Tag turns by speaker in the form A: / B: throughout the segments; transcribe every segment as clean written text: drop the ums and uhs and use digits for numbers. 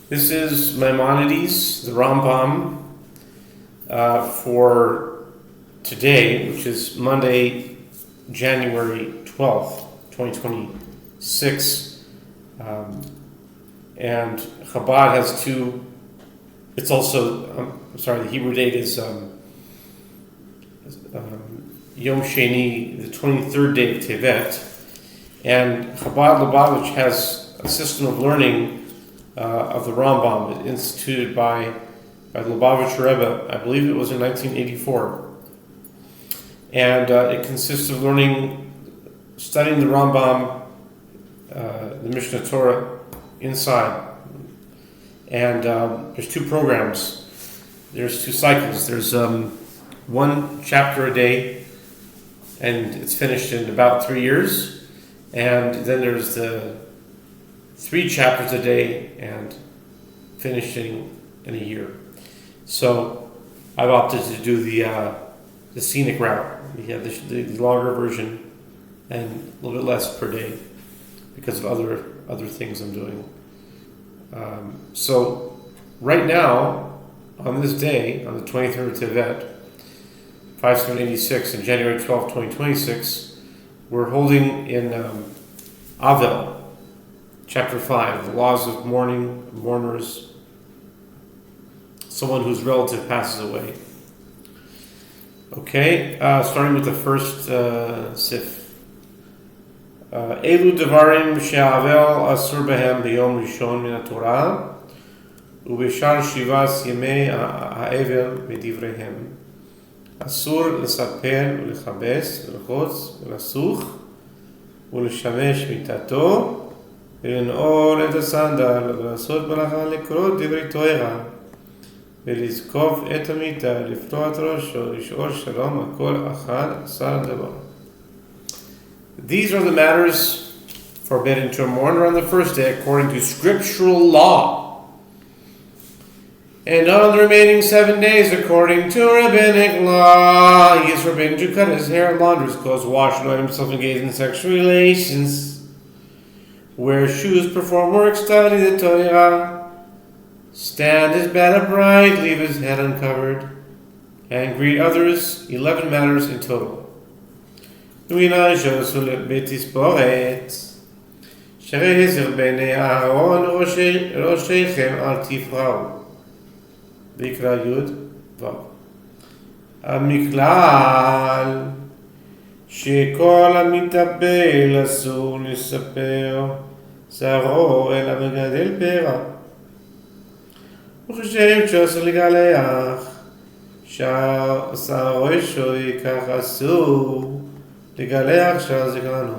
A: This is Maimonides, the Rambam, for today, which is Monday, January 12th, 2026. And Chabad has two, it's also, the Hebrew date is Yom Sheni, the 23rd day of Tevet. And Chabad Lubavitch has a system of learning of the Rambam instituted by the Lubavitch Rebbe. I believe it was in 1984. And it consists of studying the Rambam, the Mishnah Torah, inside. And there's two programs. There's two cycles. There's one chapter a day, and it's finished in about 3 years. And then there's the 3 chapters a day and finishing in a year. So I've opted to do the scenic route. We have the longer version and a little bit less per day because of other things I'm doing. So right now, on this day, on the 23rd of Tevet, 5786, and January 12, 2026, we're holding in Avel, Chapter 5, the laws of mourning, mourners, someone whose relative passes away. Okay, starting with the first sif. Elu devarim she'avel asur behem b'yom rishon min haTorah u'b'shar shivas yemei ha'avel b'divrehem asur l'saper u'lechabes u'lechotz u'lasuch u'leshamesh mitato ולנעול את הסנדל ולעשות מלאכה לקרוא דברי תורה ולזקוף את המיטה לפתוח את ראשו לשאול שלום הכל אחד עשה דבר. These are the matters forbidden to a mourner on the first day according to scriptural law, and on the remaining 7 days according to rabbinic law he is forbidden to cut his hair, launder his clothes, wash, anoint himself, engage in sexual relations, wear shoes, perform work, study the Torah, stand his bed upright, leave his head uncovered, and greet others. 11 matters in total. המכלל שכל המטפל אסור לספר שערו אלא מגדל פרע וחושב שאסור לגלח שערו שוי כך אסור לגלח שער זקנו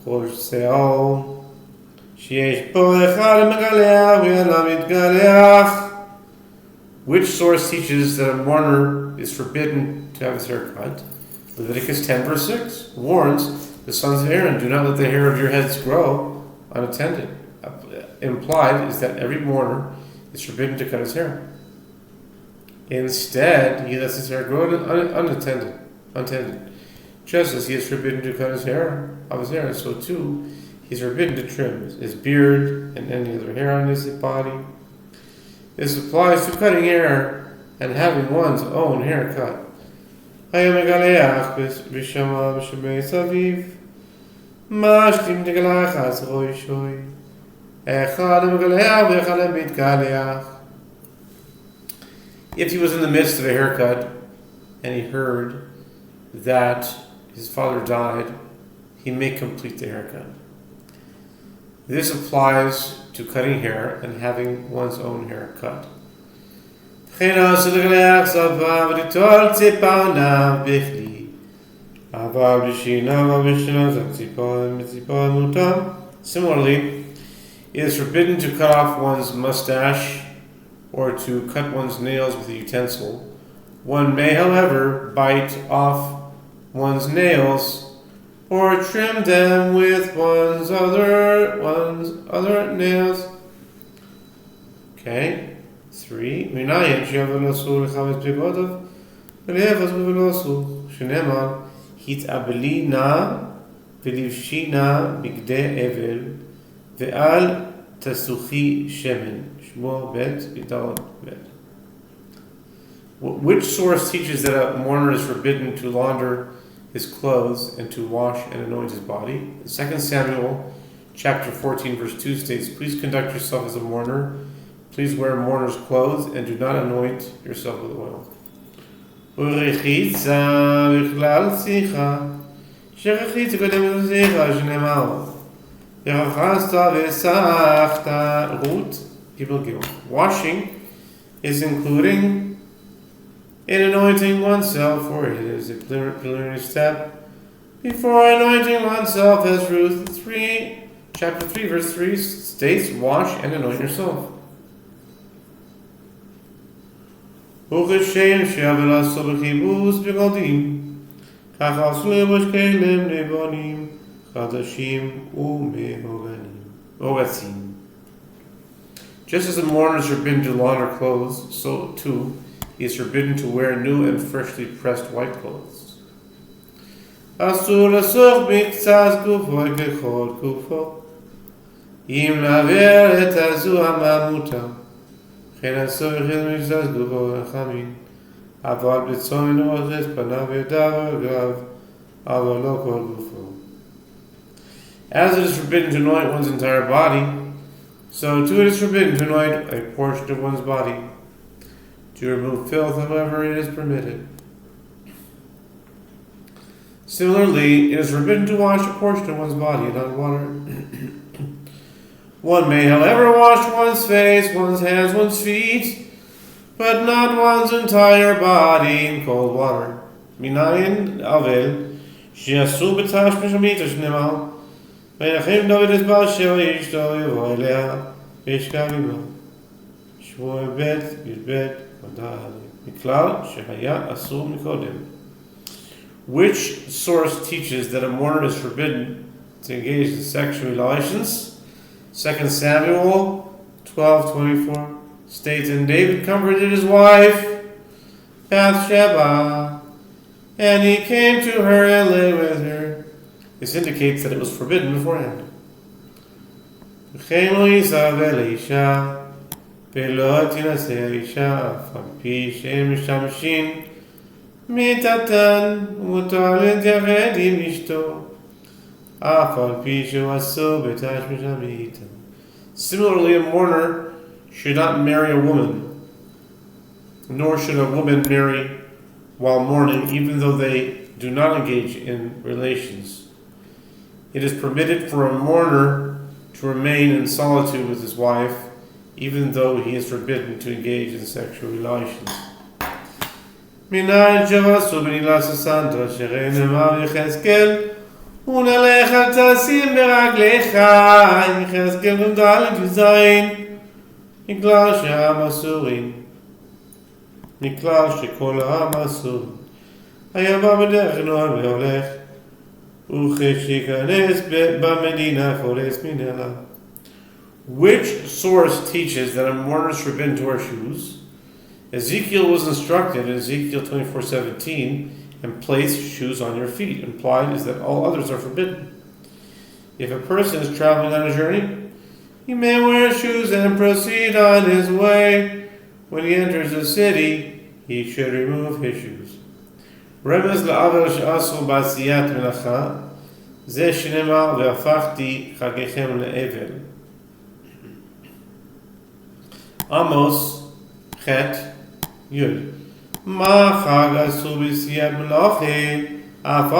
A: חוש שערו שיש פה אחד מגלח ואינו מתגלח. Which source teaches that a mourner is forbidden to have his hair cut? Leviticus 10 verse 6 warns the sons of Aaron, do not let the hair of your heads grow unattended. Implied is that every mourner is forbidden to cut his hair. Instead, he lets his hair grow unattended. Just as he is forbidden to cut his hair, so too he is forbidden to trim his beard and any other hair on his body. This applies to cutting hair and having one's own hair cut. היה מגלח בשמה בשמי סביב משלים תגלח אז רוי שוי אחד מגלח ואחד מתגלח. If he was in the midst of a haircut and he heard that his father died, he may complete the haircut. This applies to cutting hair and having one's own hair cut. Similarly, it is forbidden to cut off one's mustache or to cut one's nails with a utensil. One may, however, bite off one's nails or trim them with one's other nails. Okay. 3. מנין שיבל אסור לחבץ בגדיו ולהפך ולא אסור שנאמר התאבלי נא ולבשי נא בגדי אבל ואל Tesuchi Shemin. Shmuel Bet Yidalad Bet. Which source teaches that a mourner is forbidden to launder his clothes and to wash and anoint his body? 2 Samuel chapter 14 verse 2 states, "Please conduct yourself as a mourner. Please wear mourner's clothes and do not anoint yourself with oil." ורחיצה בכלל שיחה, שרחיצה קודם לשיחה שנאמר, ורחצת וסחת רות גיבל גיל. Washing is including in anointing oneself, for it is a preliminary step before anointing oneself, as Ruth 3, chapter 3, verse 3 states, "Wash and anoint yourself." וכשם שאבל עשו בחיבוס בגדים, כך עשו לבוש כלים לבנים, חדשים ומהוגנים. Just as a mourner is forbidden to launder clothes, so too he is forbidden to wear new and freshly pressed white clothes. אסור לסוך מקצת גופו ככל גופו, אם נעבר את הזוהמה מותר. כן אסור יחיד מקצת גופו לחמין, אבל בצום נאחז פניו ידיו ורגליו, אבל לא כל גופו. As it is forbidden to anoint one's entire body, so too it is forbidden to anoint a portion of one's body. To remove filth, however, it is permitted. Similarly, it is forbidden to wash a portion of one's body in hot water. One may, however, wash one's face, one's hands, one's feet, but not one's entire body in cold water. Minayin Avel, she'asu b'tash b'shamita sh'nemal, v'yachim David es bal sheva yishto yevo elea, v'yishkav imo. Shmuel Bet Yudbet Miklal shehaya asur mikodem. Which source teaches that a mourner is forbidden to engage in sexual relations? 2 Samuel 12:24 states, "And David comforted his wife Bathsheba, and he came to her and lay with her." This indicates that it was forbidden beforehand. ולא תינשא האישה אף על פי שהם משתמשים מיתתן, ומותר להתייחד עם אשתו אף על פי שהוא אסור בתשמיש המיתה. Similarly, a mourner should not marry a woman, nor should a woman marry while mourning, even though they do not engage in relations. It is permitted for a mourner to remain in solitude with his wife, even though he is forbidden to engage in sexual relations. מנין שעשו בנילס הסנטו, שראי נאמר יחזקאל, ונלך אל תשים ברגליך, יחזקאל נ"ד י"ז, מכלל שהעם אסורים, מכלל שכל העם אסור, היה בא בדרך נוער והולך, וכשייכנס במדינה חולץ מנהלה. Which source teaches that a mourner is forbidden to wear shoes? Ezekiel was instructed in Ezekiel 24:17, "And place shoes on your feet." Implied is that all others are forbidden. If a person is traveling on a journey, he may wear shoes and proceed on his way. When he enters a city, he should remove his shoes. רמז לעוול שעשו בעשיית מלאכה, זה שנאמר והפכתי חגיכם לאבל. Amos Chet Yud. Ma chag asu b'siyat melachi, af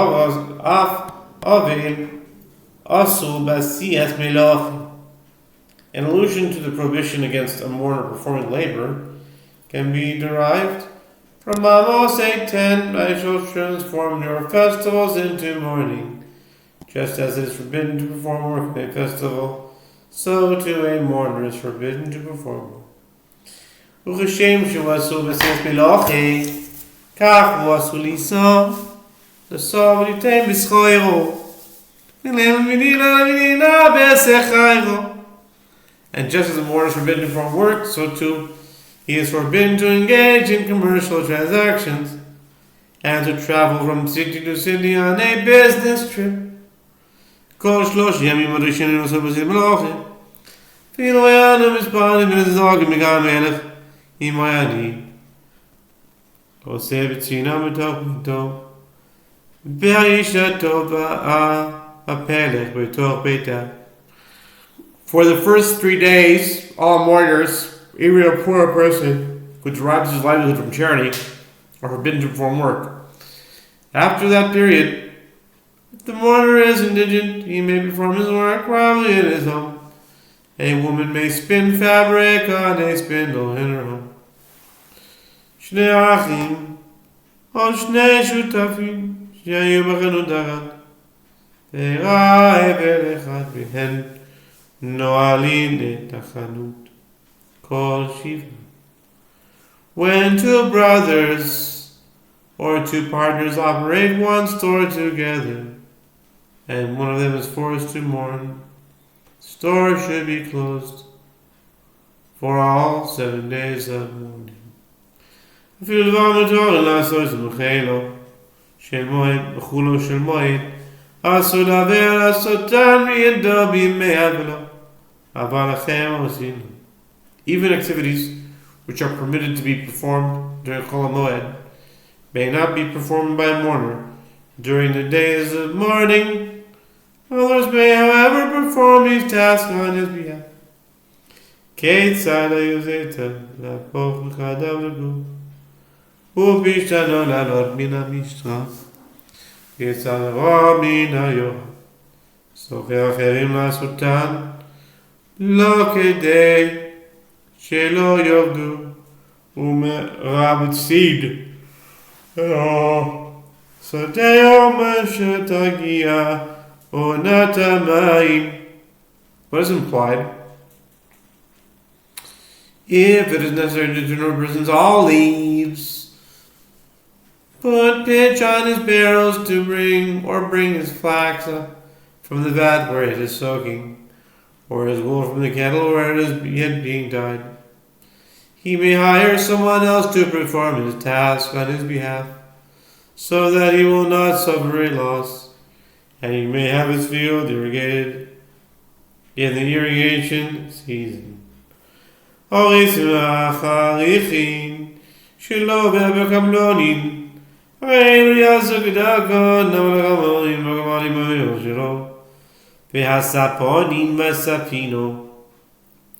A: avil asu b'siyat melachi. An allusion to the prohibition against a mourner performing labor can be derived from Amos 8:10. I shall transform your festivals into mourning, just as it is forbidden to perform work in a festival, so too a mourner is forbidden to perform work. וכשם שהוא עשו בסייס מלאכי, כך הוא עשו לישא, לסא וליתן בסחוירו, ולם ונינה בסחיירו. And just as a mourner is forbidden to perform work, so too he is forbidden to engage in commercial transactions and to travel from city to city on a business trip. כל 3 ימים הראשונים עשו בסייס מלאכי,
B: ואילו היה אנו מספרים ולזוג מגם מלך עם הידי. עושה בצינה מתוך ביתו, באישתו באה הפלך בתוך ביתה.
A: For the first 3 days, all mourners, even a poor person who derives his livelihood from charity, are forbidden to perform work. After that period,
B: if the mourner is indigent, he may perform his work probably in his home. A woman may spin fabric on a spindle in her home. Shnei achim, o shnei shutafim, שהיו בחנות אחת, וראה אבל אחד והן נועלים את החנות כל שבעה. When two brothers or two partners operate one store together, and one of them is forced to mourn, the store should be closed for all 7 days of mourning. אפילו דבר מתואר לעשות זה בחילו, של מועד, בחולו של מועד, אסור דבר לעשותן מידו בימי אבלו, אבל לכם עושים.
A: Even activities which are permitted to be performed during Chol HaMoed may not be performed by a mourner
B: during the days of mourning. Others may, however, perform these tasks on his behalf. כיצד היוזית להפוך לך אדם לגוף, ובשתנו לעלות מן המשרה, כיצד לבוא מן היום, סוחר אחרים לעשותן, לא כדי שלא יעבדו ומרב ציד, אלא שדה יום שתגיע עונת המים.
A: What is implied?
B: If it is necessary to turn over persons all leaves, put pitch on his barrels to bring his flax up from the vat where it is soaking, or his wool from the kettle where it is yet being dyed. He may hire someone else to perform his task on his behalf, so that he will not suffer a loss, and he may have his field irrigated in the irrigation season. שלא בקבלונים, הרי יעסוק דקות נמלכמונים בגמלים שלו, והספונים בספינו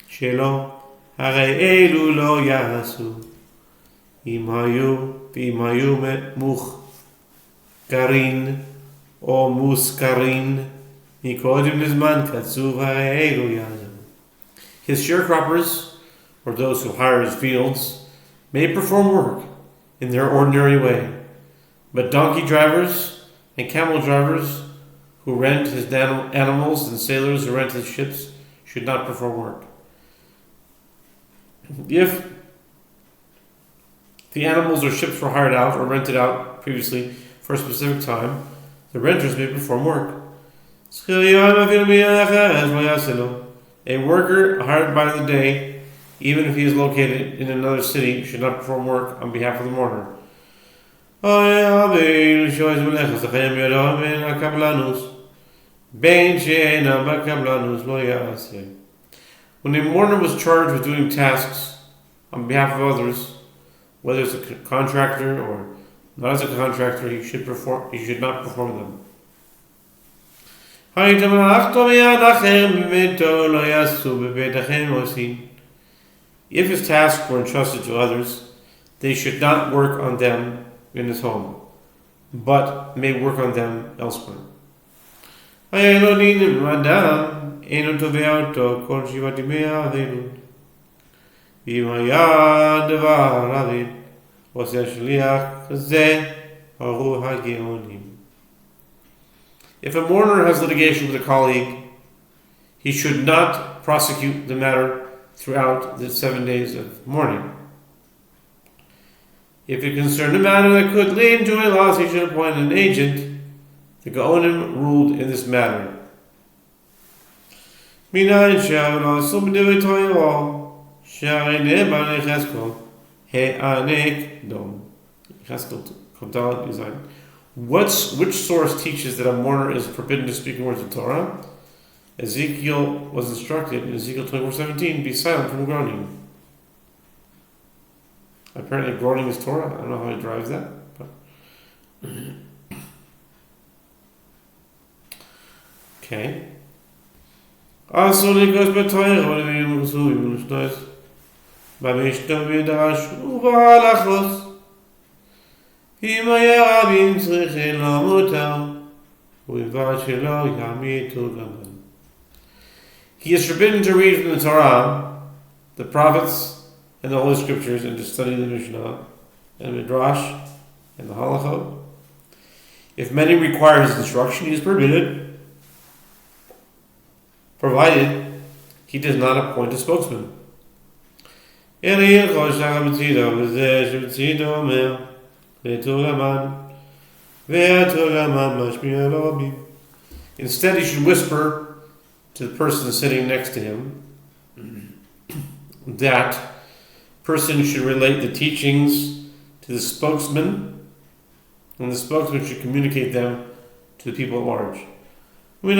B: שלו, הרי אלו לא יעשו. אם היו מוחקרין או מושכרין מקודם לזמן קצוב, הרי אלו יעשו.
A: His sharecroppers, or those who hire his fields, may perform work in their ordinary way, but donkey drivers and camel drivers who rent his animals and sailors who rent his ships should not perform work. If the animals or ships were hired out or rented out previously for a specific time, the renters may perform work. A worker hired by the day, even if he is located in another city, should not perform work on behalf of the mourner. When a mourner was charged with doing tasks on behalf of others, whether it's a contractor or not as a contractor, he should not perform them. If his tasks were entrusted to others, they should not work on them in his home, but may work on them elsewhere. If a mourner has litigation with a colleague, he should not prosecute the matter throughout the 7 days of mourning. If it concerned a matter that could lead to a loss, he should appoint an agent. The Gaonim ruled in this matter. Which source teaches that a mourner is forbidden to speak words of Torah? Ezekiel was instructed in Ezekiel 24:17, be silent from groaning. Apparently groaning is Torah. I don't know how he drives that. But okay. Also, Nikos Betoyer, what do you mean? So, you will start. Bamishtam Vidash, Uvalachos. Himaya Rabin Srichin Lamuta. Uvachilo Yami Tugaman. He is forbidden to read from the Torah, the prophets, and the Holy Scriptures, and to study the Mishnah, and Midrash, and the Halachot. If many require his instruction, he is permitted, provided he does not appoint a spokesman. Instead, he should whisper to the person sitting next to him. That person should relate the teachings to the spokesman, and the spokesman should communicate them to the people at large. Which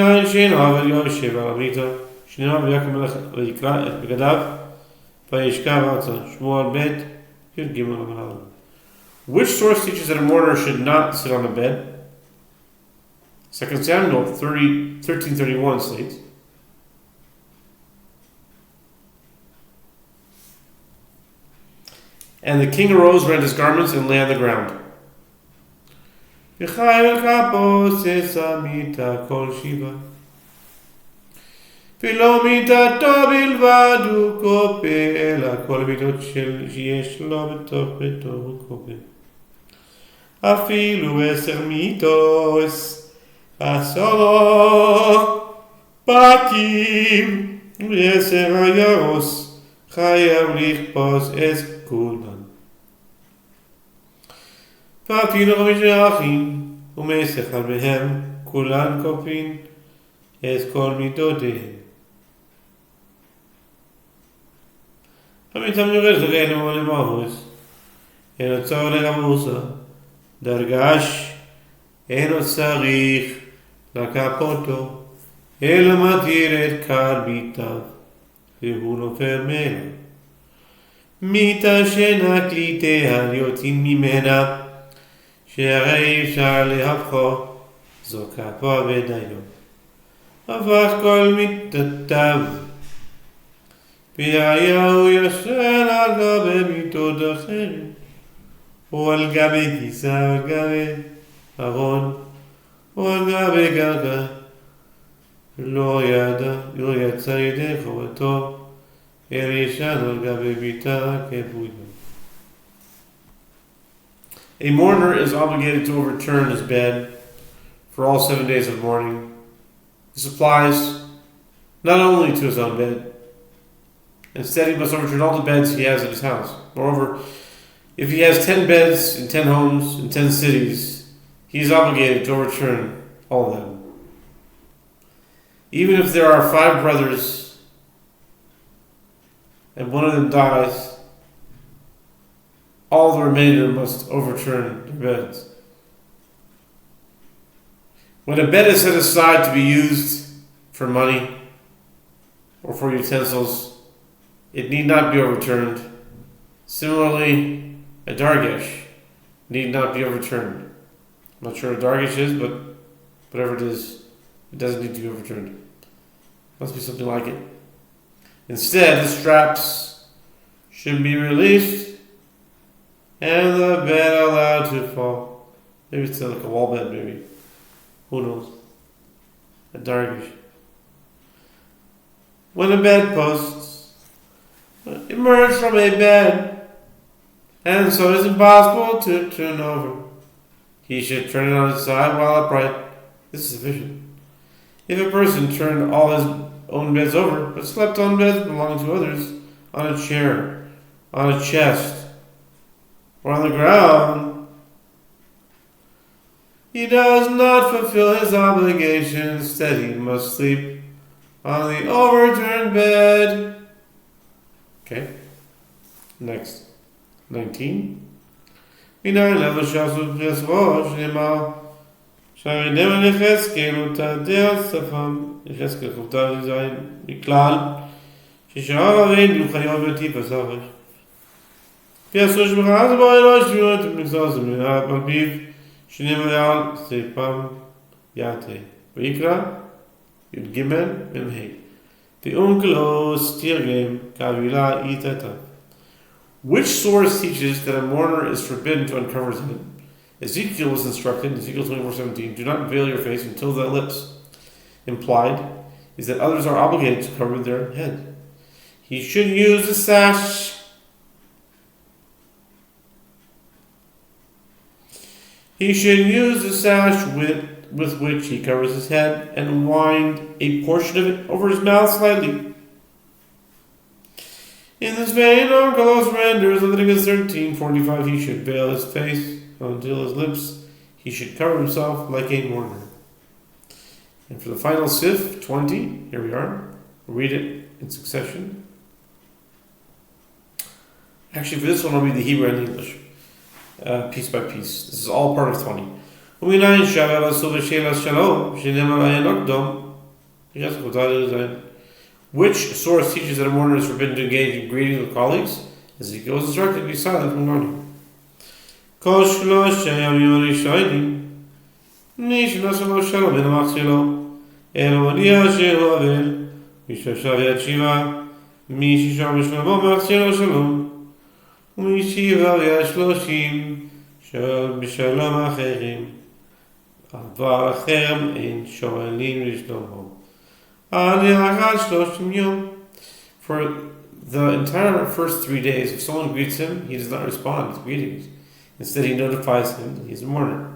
A: source teaches that a mourner should not sit on the bed? 2 Samuel 13:31 states, and the king arose, rent his garments, and lay on the ground. ולא מידתו בלבד הוא קופא, אלא כל מידות שיש לו בתוך ביתו הוא קופא. אפילו 10 מיתוס, 10 בתים, ו10 ירוס, חייב לכפוס את כולן. ואפילו 5 אחים, ומס אחד מהם, כולן קופין את כל מידותיהם. המתם יורד לגנו למאוס, אינו צור לגמוסה, דרגש, אינו צריך לקפותו, אלא מתיר את קר ביתיו, והוא נופל ממנה. מיתה שנקליטיה יוצאים ממנה, שהרי אפשר להפכו, זו כפה ודיו. הפך כל מיתותיו, והיה הוא ישן על גבי מיתות אחרת, או על גבי כיסא, על גבי ארון, או על גבי גלגל. לא יצא ידי חובתו, אלא ישן על גבי מיטה כפויה. A mourner is obligated to overturn his bed for all 7 days of mourning. This applies not only to his own bed. Instead, he must overturn all the beds he has in his house. Moreover, if he has 10 beds in 10 homes in 10 cities, he is obligated to overturn all of them. Even if there are 5 brothers and one of them dies, all the remainder must overturn their beds. When a bed is set aside to be used for money or for utensils, it need not be overturned. Similarly, a dargesh need not be overturned. I'm not sure what a dargesh is, but whatever it is, it doesn't need to be overturned. Must be something like it. Instead, the straps should be released and the bed allowed to fall. Maybe it's like a wall bed, maybe. Who knows? A dargesh. When a bedpost emerge from a bed, and so it is impossible to turn over, he should turn it on its side while upright. This is sufficient. If a person turned all his own beds over, but slept on beds belonging to others, on a chair, on a chest, or on the ground, he does not fulfill his obligation. Instead, he must sleep on the overturned bed. Okay. Next. 19. מנין למה שעשו פרס ראש, נאמר, שהרי נאמן יחזקאל ותעדי על שפם,
B: יחזקאל כ"ד ז' מכלל ששאר רבינו חייב בטיפה סבש. פייסו שמחה זה בו אלוהי שמיעות ומנגזר זה מנהל מלפיו שנאמר על ספם יעתה. ויקרא י"ג מ"ה. ואונקלוס תרגם קבילה איתתה. Which source teaches that a mourner is forbidden to uncover his head? Ezekiel was instructed in Ezekiel 24:17, do not veil your face until the lips. Implied is that others are obligated to cover their head. He should use a sash. He should use the sash with which he covers his head and wind a portion of it over his mouth slightly. In this vein, Onkelos renders Leviticus 13:45, he should veil his face until his lips. He should cover himself like a mourner. And for the final sif, 20, here we are. We'll read it in succession. Actually, for this one, I'll read the Hebrew and English, piece by piece. This is all part of 20. Which source teaches that a mourner is forbidden to engage in greeting with colleagues? Ezekiel was instructed to be silent from mourning. For the entire first 3 days, if someone greets him, he does not respond to greetings. Instead, he notifies him that he is a mourner.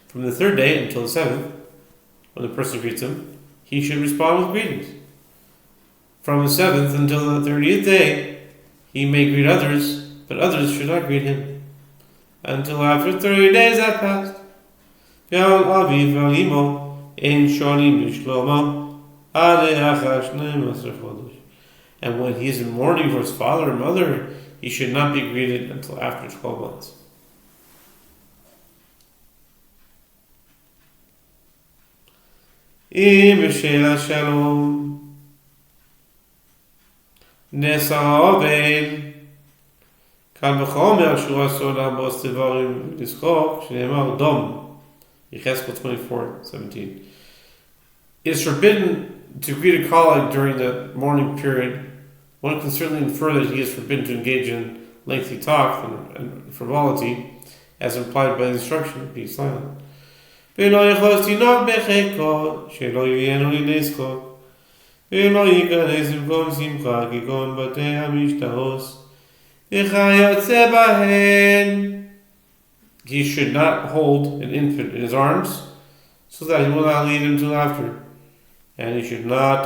B: From the 3rd day until the 7th, when the person greets him, he should respond with greetings. From the 7th until the 30th day, he may greet others, but others should not greet him, until after 30 days have passed. And when he is in mourning for his father or mother, he should not be greeted until after 12 months. Nesa Avel Kal v'chomer shu asur la'amos tevarim v'lischok shneimar dom. Yehoshua 24:17. It is forbidden to greet a colleague during the mourning period. One can certainly infer that he is forbidden to engage in lengthy talk and frivolity, as implied by the instruction, be silent. ולא יחוס תינוק בחיקו, שלא יהיינו לנזקוק, ולא ייכנס במקום שמחה, כגון בתי המשתהוס, וכיוצא בהן. He should not hold an infant in his arms, so that he will not lead him to laughter. And he should not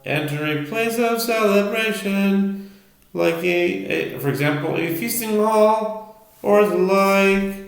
B: enter a place of celebration, like for example, a feasting hall, or the like.